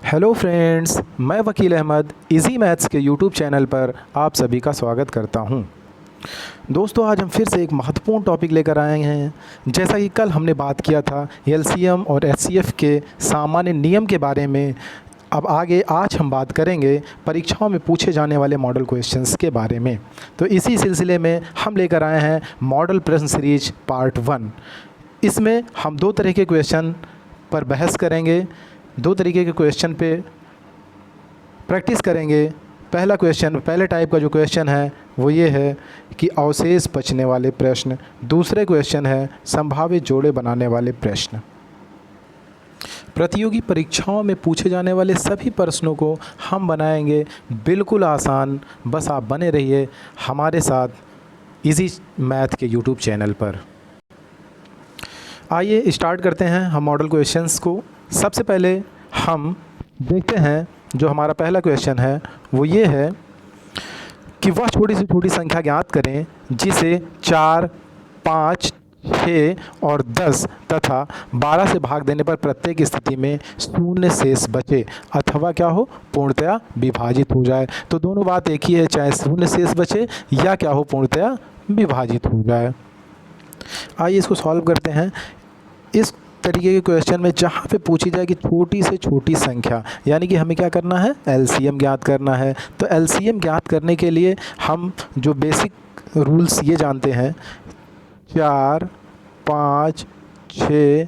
Hello friends, मैं वकील Ahmad easy maths के यूट्यूब चैनल पर आप सभी का स्वागत करता हूं। दोस्तों, आज हम फिर से एक महत्वपूर्ण टॉपिक लेकर आए हैं। जैसा कि कल हमने बात किया था एलसीएम और एचसीएफ के सामान्य नियम के बारे में, अब आगे आज हम बात करेंगे परीक्षाओं में पूछे जाने वाले मॉडल क्वेश्चंस के बारे में। तो इसी सिलसिले में हम लेकर आए हैं मॉडल प्रश्न सीरीज पार्ट 1। इसमें हम दो तरह के क्वेश्चन पर बहस करेंगे, दो तरीके के क्वेश्चन पे प्रैक्टिस करेंगे। पहला क्वेश्चन, पहले टाइप का जो क्वेश्चन है वो ये है कि अवशेष बचने वाले प्रश्न। दूसरे क्वेश्चन है संभावित जोड़े बनाने वाले प्रश्न। प्रतियोगी परीक्षाओं में पूछे जाने वाले सभी प्रश्नों को हम बनाएंगे बिल्कुल आसान। बस आप बने रहिए हमारे साथ इजी मैथ के यूट्यूब चैनल पर। आइए स्टार्ट करते हैं हम मॉडल क्वेश्चंस को। सबसे पहले हम देखते हैं जो हमारा पहला क्वेश्चन है वो ये है कि वह छोटी से छोटी संख्या ज्ञात करें जिसे 4, 5, 6 और 10 तथा 12 से भाग देने पर प्रत्येक स्थिति में शून्य शेष बचे अथवा क्या हो, पूर्णतया विभाजित हो जाए। तो दोनों बात एक ही है, चाहे शून्य शेष बचे या क्या हो, पूर्णतया विभाजित हो जाए। आइए इसको सॉल्व करते हैं। इस तरीके के क्वेश्चन में जहाँ पे पूछी जाए कि छोटी से छोटी संख्या, यानी कि हमें क्या करना है, एलसीएम ज्ञात करना है। तो एलसीएम ज्ञात करने के लिए हम जो बेसिक रूल्स ये जानते हैं, 4, 5, 6,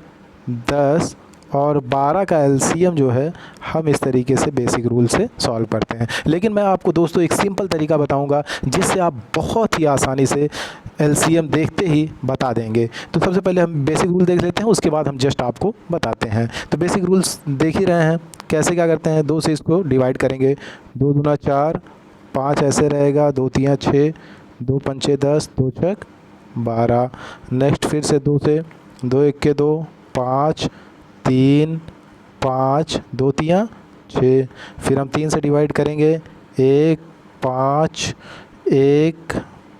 10 और 12 का एलसीएम जो है हम इस तरीके से बेसिक रूल से सॉल्व करते हैं। लेकिन मैं आपको दोस्तों एक सिंपल तरीका बताऊंगा जिससे आप बहुत ही आसानी से एलसीएम देखते ही बता देंगे। तो सबसे पहले हम बेसिक रूल देख लेते हैं, उसके बाद हम जस्ट आपको बताते हैं। तो बेसिक रूल्स देख ही रहे हैं, कैसे क्या करते हैं। 2 से इसको डिवाइड करेंगे, 2 दूना 4, 5 ऐसे रहेगा, 2 तियाँ 6, 2 पंचे 10, 2 छक 12। नेक्स्ट फिर से 2 से, 2 एक 2, 5, 3, 5, 2 तियाँ 6। फिर हम 3 से डिवाइड करेंगे, 1, 5, 1,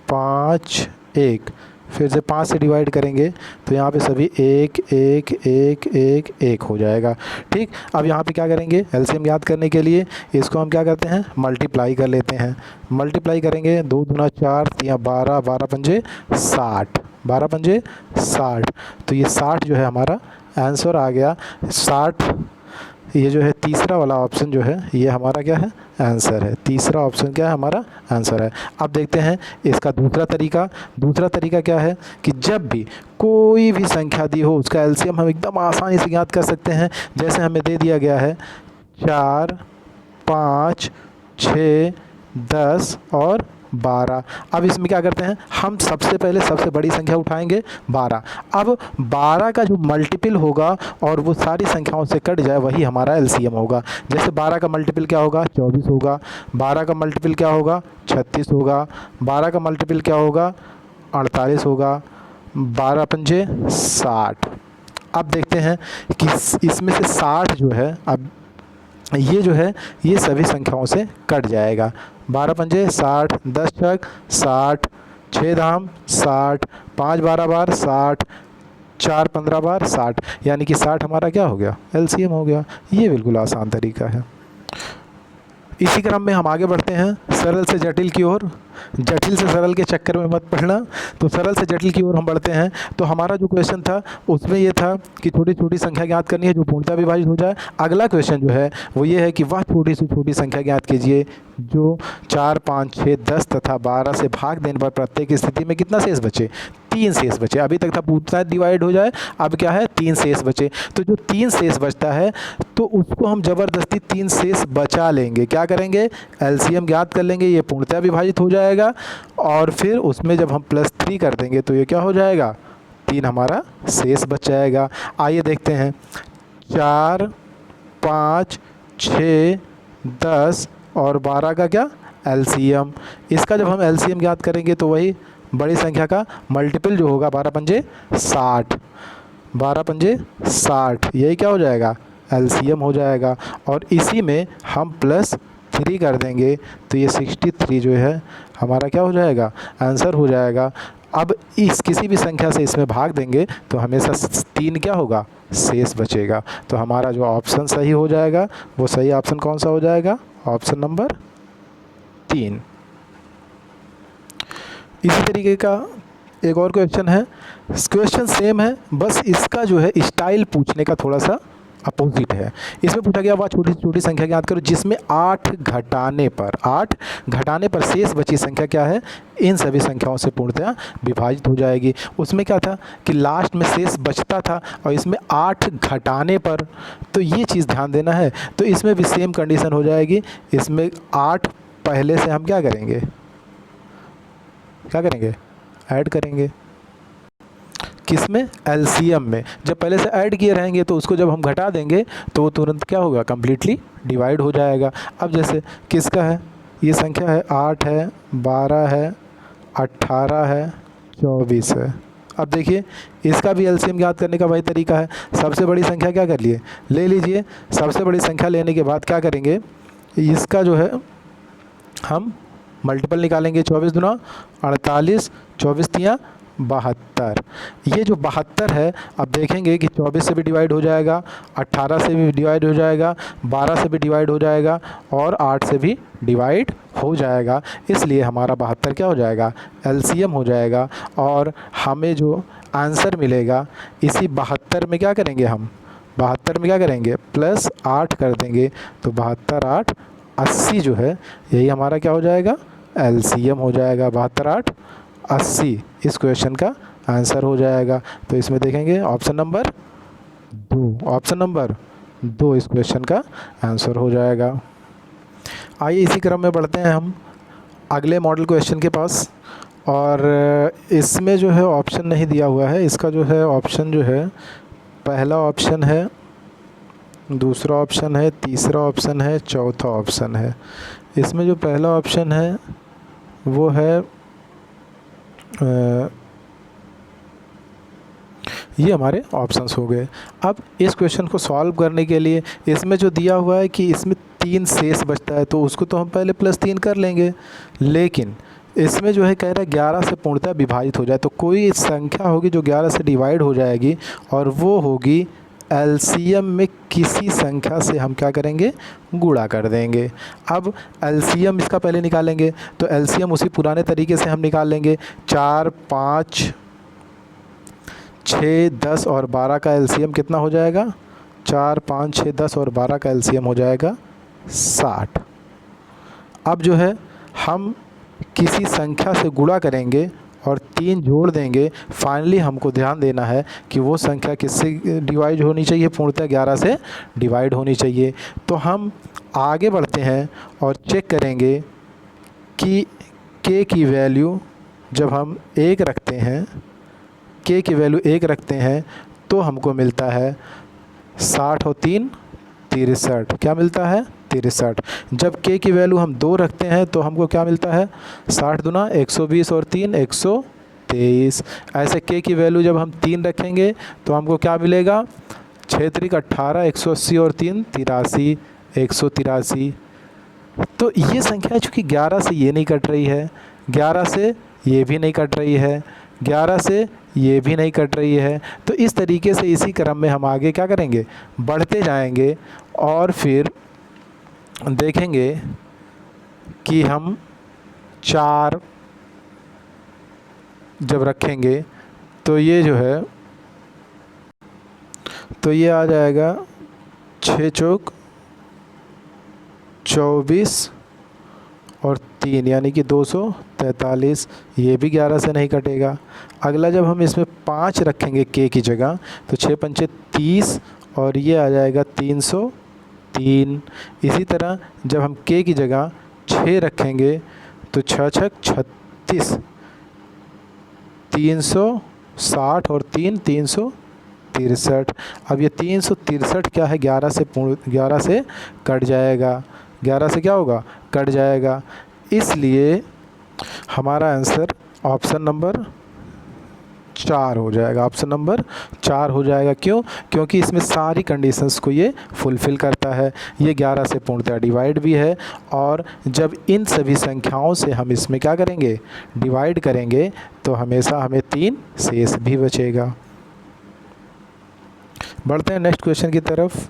5, 1। फिर से 5 से डिवाइड करेंगे तो यहाँ पे सभी 1, 1, 1, 1, 1 हो जाएगा। ठीक, अब यहाँ पे क्या करेंगे, एलसीएम याद करने के लिए इसको हम क्या करते हैं, मल्टीप्लाई कर लेते हैं। मल्टीप्लाई करेंगे, 2 दूना 4, 3 12, 12 पंजे 60, 12 पंजे 60। तो ये 60 जो है हमारा आंसर आ गया। 60 ये जो है तीसरा वाला ऑप्शन जो है ये हमारा क्या है, आंसर है। तीसरा ऑप्शन क्या है, हमारा आंसर है। अब देखते हैं इसका दूसरा तरीका। दूसरा तरीका क्या है कि जब भी कोई भी संख्या दी हो उसका एलसीएम हम एकदम आसानी से ज्ञात कर सकते हैं। जैसे हमें दे दिया गया है 4, 5, 6, 10 और 12। अब इसमें क्या करते हैं, हम सबसे पहले सबसे बड़ी संख्या उठाएंगे 12। अब 12 का जो मल्टीपल होगा और वो सारी संख्याओं से कट जाए वही हमारा एलसीएम होगा। जैसे 12 का मल्टीपल क्या होगा, 24 होगा। 12 का मल्टीपल क्या होगा, 36 होगा। 12 का मल्टीपल क्या होगा, 48 होगा। 12 पंजे 60। अब देखते हैं कि इसमें से 60 जो है, अब ये जो है ये सभी संख्याओं से कट जाएगा। 12 पंजे 60, 10 छक 60, 6 धाम 60, 5 12 बार 60, 4 15 बार 60, यानी कि 60 हमारा क्या हो गया, एलसीएम हो गया। ये बिल्कुल आसान तरीका है। इसी क्रम में हम आगे बढ़ते हैं सरल से जटिल की ओर। जटिल से सरल के चक्कर में मत पढ़ना, तो सरल से जटिल की ओर हम बढ़ते हैं। तो हमारा जो क्वेश्चन था उसमें ये था कि छोटी छोटी संख्या ज्ञात करनी है जो पूर्णतः विभाजित हो जाए। अगला क्वेश्चन जो है वो ये है कि वह छोटी से छोटी संख्या ज्ञात कीजिए जो 4, 5, 6, 10 तथा 12 से भाग देने पर प्रत्येक स्थिति में कितना शेष बचे, 3 शेष बचे। अभी तक था पूर्णतः डिवाइड हो जाए, अब क्या है, 3 शेष बचे। तो जो 3 शेष बचता है तो उसको हम ज़बरदस्ती 3 शेष बचा लेंगे। क्या करेंगे, एलसीएम ज्ञात कर लेंगे, ये पूर्णतः विभाजित हो जाएगा। और फिर उसमें जब हम +3 कर देंगे तो ये क्या हो जाएगा, 3 हमारा शेष बच जाएगा। आइए देखते हैं 4, 5, 6, 10 और 12 का क्या, एलसीएम। इसका जब हम एलसीएम ज्ञात करेंगे तो वही बड़ी संख्या का मल्टीपल जो होगा 12 पंजे 60, 12 पंजे 60, यही क्या हो जाएगा, एलसीएम हो जाएगा। और इसी में हम +3 3 कर देंगे तो ये 63 जो है हमारा क्या हो जाएगा, आंसर हो जाएगा। अब इस किसी भी संख्या से इसमें भाग देंगे तो हमेशा 3 क्या होगा, शेष बचेगा। तो हमारा जो ऑप्शन सही हो जाएगा वो सही ऑप्शन कौन सा हो जाएगा, ऑप्शन नंबर 3। इसी तरीके का एक और क्वेश्चन है, क्वेश्चन सेम है, बस इसका जो है स्टाइल पूछने का थोड़ा सा अपोजिट है। इसमें पूछा गया वह छोटी से छोटी संख्या ज्ञात करो जिसमें 8 घटाने पर शेष बची संख्या क्या है, इन सभी संख्याओं से पूर्णतः विभाजित हो जाएगी। उसमें क्या था कि लास्ट में शेष बचता था और इसमें 8 घटाने पर, तो ये चीज़ ध्यान देना है। तो इसमें भी सेम कंडीशन हो जाएगी, इसमें 8 पहले से हम क्या करेंगे ऐड करेंगे, किसमें, एलसीएम में। जब पहले से ऐड किए रहेंगे तो उसको जब हम घटा देंगे तो वो तुरंत क्या होगा, कम्प्लीटली डिवाइड हो जाएगा। अब जैसे किसका है, ये संख्या है 8 है, 12 है, 18 है, 24 है। अब देखिए इसका भी एलसीएम ज्ञात करने का वही तरीका है, सबसे बड़ी संख्या क्या कर लिए, ले लीजिए। सबसे बड़ी संख्या लेने के बाद क्या करेंगे, इसका जो है हम मल्टीपल निकालेंगे, 24 दूना 48, 24 तियाँ 72। ये जो 72 है, अब देखेंगे कि 24 से भी डिवाइड हो जाएगा, 18 से भी डिवाइड हो जाएगा, 12 से भी डिवाइड हो जाएगा और 8 से भी डिवाइड हो जाएगा। इसलिए हमारा 72 क्या हो जाएगा, एलसीएम हो जाएगा। और हमें जो आंसर मिलेगा इसी 72 में क्या करेंगे, हम 72 में क्या करेंगे, प्लस 8 कर देंगे तो 72 8 80 जो है यही हमारा क्या हो जाएगा, एलसीएम हो जाएगा। 72 8 80 इस क्वेश्चन का आंसर हो जाएगा। तो इसमें देखेंगे ऑप्शन नंबर 2 इस क्वेश्चन का आंसर हो जाएगा। आइए इसी क्रम में बढ़ते हैं हम अगले मॉडल क्वेश्चन के पास। और इसमें जो है ऑप्शन नहीं दिया हुआ है, इसका जो है ऑप्शन जो है पहला ऑप्शन है, दूसरा ऑप्शन है, तीसरा ऑप्शन है, चौथा ऑप्शन है। इसमें जो पहला ऑप्शन है वो है ये हमारे ऑप्शंस हो गए। अब इस क्वेश्चन को सॉल्व करने के लिए इसमें जो दिया हुआ है कि इसमें 3 शेष बचता है तो उसको तो हम पहले +3 कर लेंगे, लेकिन इसमें जो है कह रहा है 11 से पूर्णतः विभाजित हो जाए। तो कोई संख्या होगी जो 11 से डिवाइड हो जाएगी और वो होगी एलसीएम में किसी संख्या से हम क्या करेंगे, गुणा कर देंगे। अब एलसीएम इसका पहले निकालेंगे तो एलसीएम उसी पुराने तरीके से हम निकाल लेंगे। 4 5 6 10 और 12 का एलसीएम कितना हो जाएगा, 4 5 6 10 और 12 का एलसीएम हो जाएगा 60। अब जो है हम किसी संख्या से गुणा करेंगे और 3 जोड़ देंगे। फाइनली हमको ध्यान देना है कि वो संख्या किससे डिवाइड होनी चाहिए, पूर्णतः 11 से डिवाइड होनी चाहिए। तो हम आगे बढ़ते हैं और चेक करेंगे कि k की वैल्यू जब हम 1 रखते हैं, k की वैल्यू 1 रखते हैं तो हमको मिलता है 60 और 3 63। क्या मिलता है, 63। जब k की वैल्यू हम 2 रखते हैं तो हमको क्या मिलता है, 60 दूना 120 और 3 123। ऐसे k की वैल्यू जब हम 3 रखेंगे तो हमको क्या मिलेगा, 6 3 18, 180 और 3 83 183। तो ये संख्या चूँकि 11 से ये नहीं कट रही है, 11 से ये भी नहीं कट रही है, 11 से ये भी नहीं कट रही है। तो इस तरीके से इसी क्रम में हम आगे क्या करेंगे, बढ़ते जाएंगे और फिर देखेंगे कि हम 4 जब रखेंगे तो ये जो है, तो ये आ जाएगा 6 चौक 24 और 3 यानी कि 243। ये भी 11 से नहीं कटेगा। अगला जब हम इसमें 5 रखेंगे k की जगह तो 6 पंचे 30 और ये आ जाएगा 303। इसी तरह जब हम k की जगह 6 रखेंगे तो 6 छक 36, 360 और 3 363। अब ये 363 क्या है, 11 से कट जाएगा, 11 से क्या होगा, कट जाएगा। इसलिए हमारा आंसर ऑप्शन नंबर 4 हो जाएगा। ऑप्शन नंबर 4 हो जाएगा। क्यों? क्योंकि इसमें सारी कंडीशंस को ये फुलफ़िल करता है। ये 11 से पूर्णतः डिवाइड भी है, और जब इन सभी संख्याओं से हम इसमें क्या करेंगे, डिवाइड करेंगे, तो हमेशा हमें 3 शेष भी बचेगा। बढ़ते हैं नेक्स्ट क्वेश्चन की तरफ।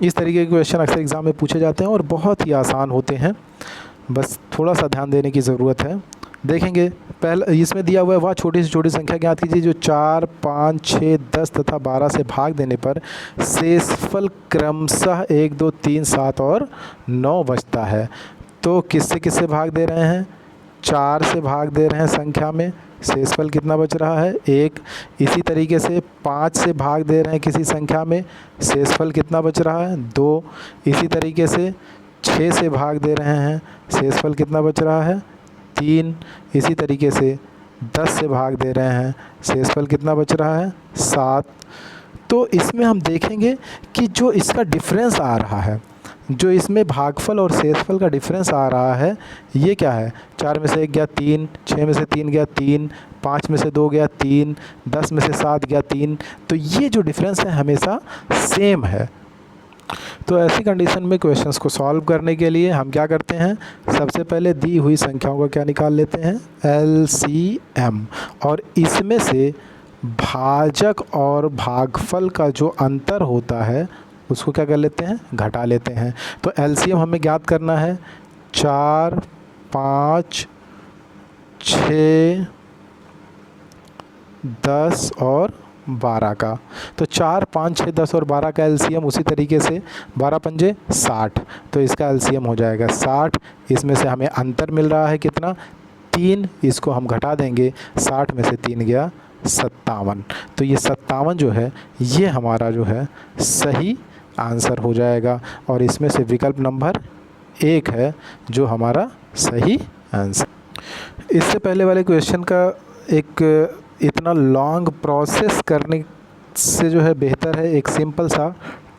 इस तरीके के क्वेश्चन अक्सर एग्ज़ाम में पूछे जाते हैं और बहुत ही आसान होते हैं, बस थोड़ा सा ध्यान देने की ज़रूरत है। देखेंगे पहला, इसमें दिया हुआ है वह छोटी से छोटी संख्या ज्ञात कीजिए जो 4, 5, 6, 10 तथा 12 से भाग देने पर शेषफल क्रमशः 1, 2, 3, 7 और 9 बचता है। तो किससे किससे भाग दे रहे हैं? 4 से भाग दे रहे हैं संख्या में, शेषफल कितना बच रहा है? 1। इसी तरीके से 5 से भाग दे रहे हैं किसी संख्या में, शेषफल कितना बच रहा है? 2। इसी तरीके से 6 से भाग दे रहे हैं, शेषफल कितना बच रहा है? 3। इसी तरीके से 10 से भाग दे रहे हैं, शेषफल कितना बच रहा है? 7। तो इसमें हम देखेंगे कि जो इसका डिफरेंस आ रहा है, जो इसमें भागफल और शेषफल का डिफरेंस आ रहा है, ये क्या है? 4 में से 1 गया 3, 6 में से 3 गया 3, 5 में से 2 गया 3, 10 में से 7 गया 3। तो ये जो डिफरेंस है हमेशा सेम है। तो ऐसी कंडीशन में क्वेश्चंस को सॉल्व करने के लिए हम क्या करते हैं, सबसे पहले दी हुई संख्याओं का क्या निकाल लेते हैं? LCM। और इसमें से भाजक और भागफल का जो अंतर होता है उसको क्या कर लेते हैं? घटा लेते हैं। तो LCM हमें ज्ञात करना है 4, 5, 6, 10 और 12 का। तो 4, 5, 6, 10 और 12 का LCM उसी तरीके से 12 पंजे 60, तो इसका LCM हो जाएगा 60। इसमें से हमें अंतर मिल रहा है कितना? 3। इसको हम घटा देंगे, 60 में से 3 गया 57। तो ये 57 जो है ये हमारा जो है सही आंसर हो जाएगा, और इसमें से विकल्प नंबर 1 है जो हमारा सही आंसर। इससे पहले वाले क्वेश्चन का एक इतना लॉन्ग प्रोसेस करने से जो है बेहतर है एक सिंपल सा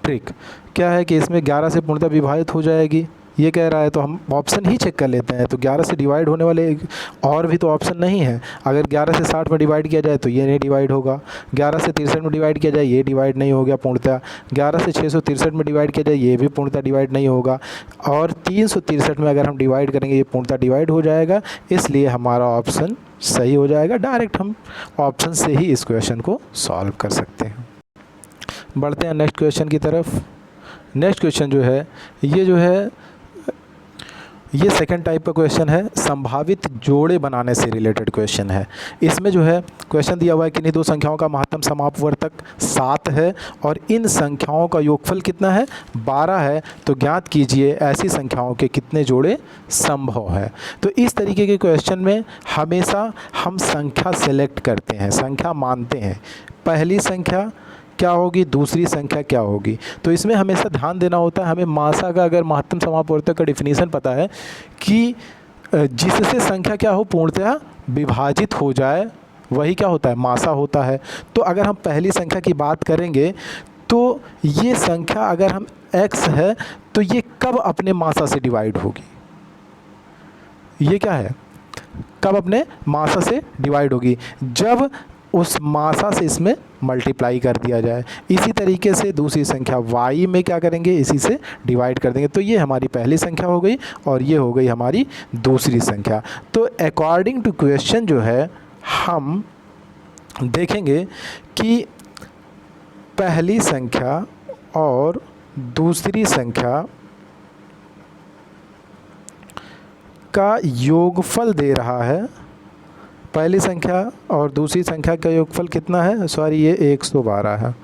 ट्रिक। क्या है कि इसमें 11 से पूर्णतः विभाजित हो जाएगी, ये कह रहा है, तो हम ऑप्शन ही चेक कर लेते हैं। तो 11 से डिवाइड होने वाले और भी तो ऑप्शन नहीं है। अगर 11 से 60 में डिवाइड किया जाए तो ये नहीं डिवाइड होगा, 11 से 63 में डिवाइड किया जाए ये डिवाइड नहीं हो गया पूर्णतः, 11 से 663 में डिवाइड किया जाए ये भी पूर्णतः डिवाइड नहीं होगा, और 363 में अगर हम डिवाइड करेंगे ये पूर्णतः डिवाइड हो जाएगा। इसलिए हमारा ऑप्शन सही हो जाएगा। डायरेक्ट हम ऑप्शन से ही इस क्वेश्चन को सॉल्व कर सकते हैं। बढ़ते हैं नेक्स्ट क्वेश्चन की तरफ। नेक्स्ट क्वेश्चन जो है ये सेकंड टाइप का क्वेश्चन है, संभावित जोड़े बनाने से रिलेटेड क्वेश्चन है। इसमें जो है क्वेश्चन दिया हुआ है किन्हीं दो संख्याओं का महत्तम समापवर्तक 7 है और इन संख्याओं का योगफल कितना है? 12 है। तो ज्ञात कीजिए ऐसी संख्याओं के कितने जोड़े संभव है। तो इस तरीके के क्वेश्चन में हमेशा हम संख्या सेलेक्ट करते हैं, संख्या मानते हैं, पहली संख्या क्या होगी, दूसरी संख्या क्या होगी। तो इसमें हमेशा ध्यान देना होता है, हमें मासा का अगर महत्तम समापवर्तक का डिफिनीशन पता है कि जिससे संख्या क्या हो, पूर्णतः विभाजित हो जाए, वही क्या होता है? मासा होता है। तो अगर हम पहली संख्या की बात करेंगे तो ये संख्या अगर हम x है तो ये कब अपने मासा से डिवाइड होगी? ये क्या है? कब अपने मासा से डिवाइड होगी? जब उस मासा से इसमें मल्टीप्लाई कर दिया जाए। इसी तरीके से दूसरी संख्या y में क्या करेंगे? इसी से डिवाइड कर देंगे। तो ये हमारी पहली संख्या हो गई और ये हो गई हमारी दूसरी संख्या। तो अकॉर्डिंग टू क्वेश्चन जो है हम देखेंगे कि पहली संख्या और दूसरी संख्या का योगफल दे रहा है। पहली संख्या और दूसरी संख्या का योगफल कितना है? सॉरी, ये 112 है,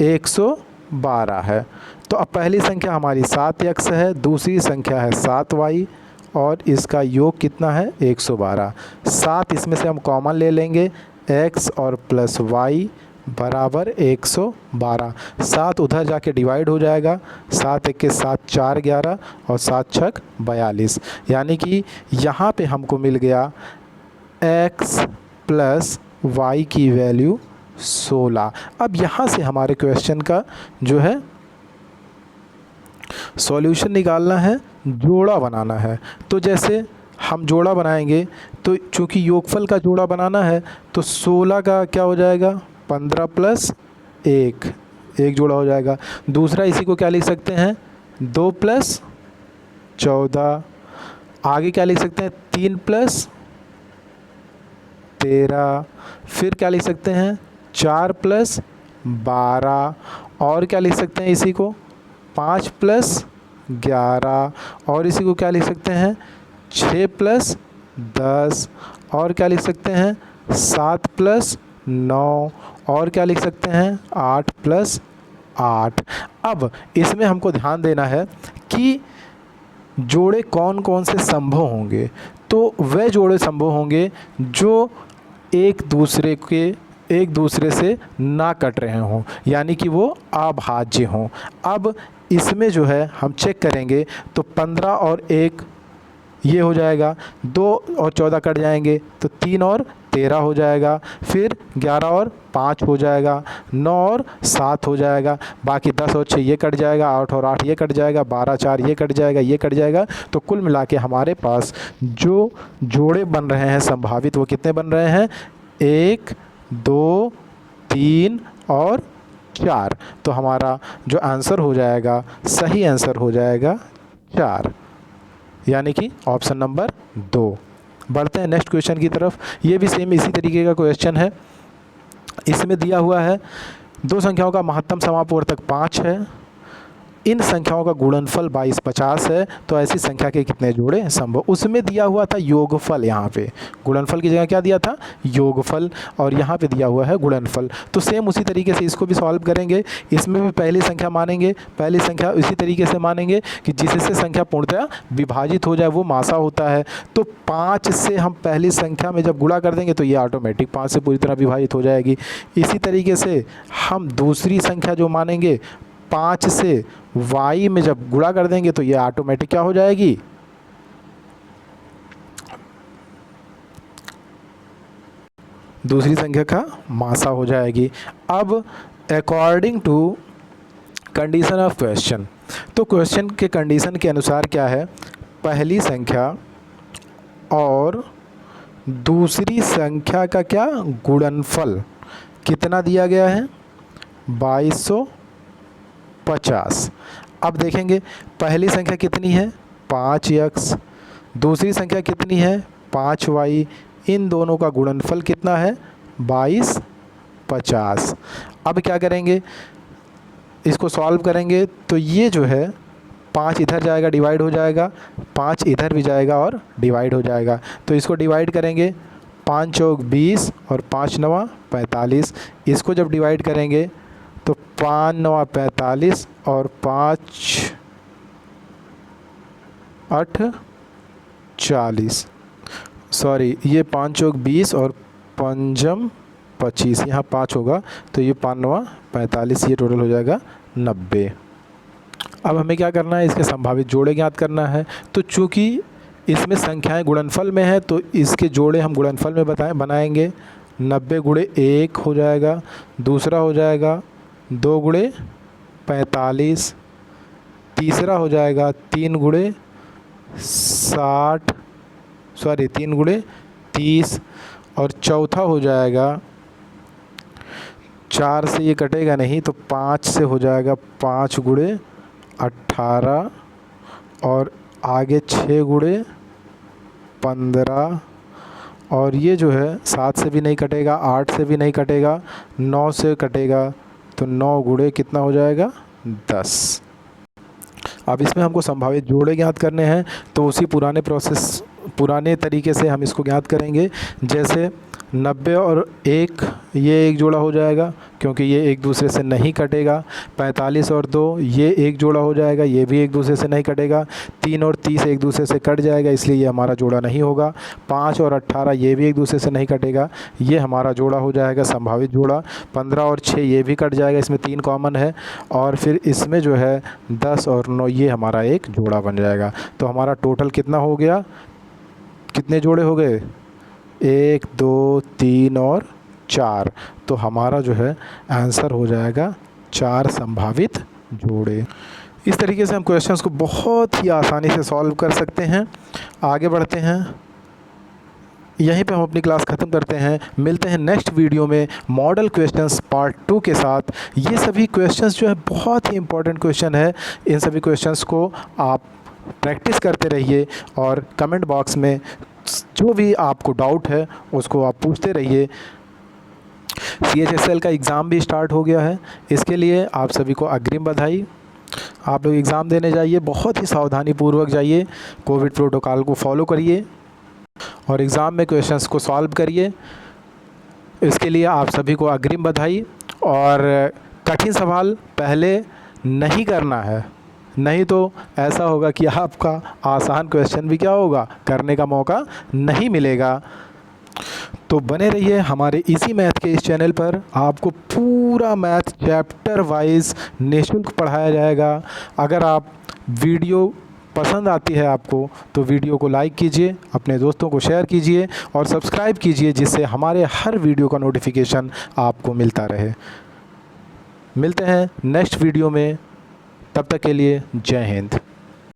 112 है। तो अब पहली संख्या हमारी 7x है, दूसरी संख्या है 7y और इसका योग कितना है? 112। 7 इसमें से हम कॉमन ले लेंगे, x और प्लस y बराबर 112। 7 उधर जाके डिवाइड हो जाएगा, 7 1 के 7 4 11 और 7 6 42। यानी कि यहाँ पे हमको मिल गया x प्लस y की वैल्यू 16। अब यहाँ से हमारे क्वेश्चन का जो है सॉल्यूशन निकालना है, जोड़ा बनाना है। तो जैसे हम जोड़ा बनाएंगे तो चूँकि योगफल का जोड़ा बनाना है तो 16 का क्या हो जाएगा 15 प्लस 1, एक जोड़ा हो जाएगा। दूसरा इसी को क्या लिख सकते हैं 2 प्लस 14, आगे क्या लिख सकते हैं 3 प्लस 13, फिर क्या लिख सकते हैं 4 प्लस 12, और क्या लिख सकते हैं इसी को 5 प्लस 11, और इसी को क्या लिख सकते हैं 6 प्लस 10, और क्या लिख सकते हैं 7 प्लस 9, और क्या लिख सकते हैं 8 प्लस 8। अब इसमें हमको ध्यान देना है कि जोड़े कौन कौन से संभव होंगे। तो वह जोड़े संभव होंगे जो एक दूसरे से ना कट रहे हों, यानी कि वो अभाज्य हों। अब इसमें जो है हम चेक करेंगे तो 15 और 1 ये हो जाएगा, 2 और 14 कट जाएंगे तो 3 और 13 हो जाएगा, फिर 11 और 5 हो जाएगा, 9 और 7 हो जाएगा, बाकी 10 और 6 ये कट जाएगा, 8 और 8 ये कट जाएगा, 12 4 ये कट जाएगा, ये कट जाएगा। तो कुल मिला के हमारे पास जो जोड़े बन रहे हैं संभावित वो कितने बन रहे हैं 1 2 3 और 4। तो हमारा जो आंसर हो जाएगा सही आंसर हो जाएगा 4, यानी कि ऑप्शन नंबर 2। बढ़ते हैं नेक्स्ट क्वेश्चन की तरफ। ये भी सेम इसी तरीके का क्वेश्चन है। इसमें दिया हुआ है दो संख्याओं का महत्तम समापवर्तक 5 है, इन संख्याओं का गुणनफल 22 50 है, तो ऐसी संख्या के कितने जोड़े संभव। उसमें दिया हुआ था योगफल, यहाँ पे गुणनफल की जगह क्या दिया था योगफल, और यहाँ पे दिया हुआ है गुणनफल। तो सेम उसी तरीके से इसको भी सॉल्व करेंगे। इसमें भी पहली संख्या मानेंगे, पहली संख्या इसी तरीके से मानेंगे कि जिससे संख्या पूर्णतः विभाजित हो जाए वो मासा होता है। तो 5 से हम पहली संख्या में जब गुणा कर देंगे तो ये ऑटोमेटिक 5 से पूरी तरह विभाजित हो जाएगी। इसी तरीके से हम दूसरी संख्या जो मानेंगे 5 से y में जब गुणा कर देंगे तो ये ऑटोमेटिक क्या हो जाएगी दूसरी संख्या का मासा हो जाएगी। अब according to condition of question, तो क्वेश्चन के कंडीशन के अनुसार क्या है, पहली संख्या और दूसरी संख्या का क्या गुणनफल कितना दिया गया है 2250। अब देखेंगे पहली संख्या कितनी है 5x, दूसरी संख्या कितनी है 5y, इन दोनों का गुणनफल कितना है 2250। अब क्या करेंगे, इसको सॉल्व करेंगे तो ये जो है 5 इधर जाएगा डिवाइड हो जाएगा, 5 इधर भी जाएगा और डिवाइड हो जाएगा। तो इसको डिवाइड करेंगे 5 चौक 20 और 5 नवा 45। इसको जब डिवाइड करेंगे तो 5 नवा 45 और 5 8 40, सॉरी ये 5 चौक 20 और 5 25, यहाँ 5 होगा तो ये 5 नवा 45, ये टोटल हो जाएगा 90। अब हमें क्या करना है, इसके संभावित जोड़े ज्ञात करना है। तो चूँकि इसमें संख्याएं गुणनफल में है तो इसके जोड़े हम गुणनफल में बनाएंगे। 90 गुणे 1 हो जाएगा, दूसरा हो जाएगा 2 गुणे 45, तीसरा हो जाएगा 3 गुणे 60, सॉरी 3 गुणे 30, और चौथा हो जाएगा 4 से ये कटेगा नहीं तो 5 से हो जाएगा 5 गुणे 18, और आगे 6 गुणे 15, और ये जो है 7 से भी नहीं कटेगा, 8 से भी नहीं कटेगा, 9 से कटेगा तो 9 गुणे कितना हो जाएगा 10। अब इसमें हमको संभावित जोड़े ज्ञात करने हैं तो उसी पुराने तरीके से हम इसको ज्ञात करेंगे। जैसे 90 और 1 ये एक जोड़ा हो जाएगा क्योंकि ये एक दूसरे से नहीं कटेगा। 45 और 2 ये एक जोड़ा हो जाएगा, ये भी एक दूसरे से नहीं कटेगा। 3 और 30 एक दूसरे से कट जाएगा, इसलिए ये हमारा जोड़ा नहीं होगा। 5 और 18 ये भी एक दूसरे से नहीं कटेगा, ये हमारा जोड़ा हो जाएगा संभावित जोड़ा। 15 और 6 ये भी कट जाएगा, इसमें 3 कॉमन है, और फिर इसमें जो है 10 और 9 ये हमारा एक जोड़ा बन जाएगा। तो हमारा टोटल कितना हो गया, कितने जोड़े हो गए 1 2 3 और 4। तो हमारा जो है आंसर हो जाएगा 4 संभावित जोड़े। इस तरीके से हम क्वेश्चंस को बहुत ही आसानी से सॉल्व कर सकते हैं। आगे बढ़ते हैं, यहीं पे हम अपनी क्लास ख़त्म करते हैं। मिलते हैं नेक्स्ट वीडियो में मॉडल क्वेश्चंस पार्ट 2 के साथ। ये सभी क्वेश्चंस जो है बहुत ही इंपॉर्टेंट क्वेश्चन है। इन सभी क्वेश्चंस को आप प्रैक्टिस करते रहिए और कमेंट बॉक्स में जो भी आपको डाउट है उसको आप पूछते रहिए। CHSL का एग्ज़ाम भी स्टार्ट हो गया है, इसके लिए आप सभी को अग्रिम बधाई। आप लोग एग्ज़ाम देने जाइए, बहुत ही सावधानी पूर्वक जाइए, कोविड प्रोटोकॉल को फॉलो करिए और एग्ज़ाम में क्वेश्चंस को सॉल्व करिए। इसके लिए आप सभी को अग्रिम बधाई। और कठिन सवाल पहले नहीं करना है, नहीं तो ऐसा होगा कि आपका आसान क्वेश्चन भी क्या होगा, करने का मौका नहीं मिलेगा। तो बने रहिए हमारे इसी मैथ के इस चैनल पर। आपको पूरा मैथ चैप्टर वाइज निःशुल्क पढ़ाया जाएगा। अगर आप वीडियो पसंद आती है आपको तो वीडियो को लाइक कीजिए, अपने दोस्तों को शेयर कीजिए और सब्सक्राइब कीजिए, जिससे हमारे हर वीडियो का नोटिफिकेशन आपको मिलता रहे। मिलते हैं नेक्स्ट वीडियो में, तब तक के लिए जय हिंद।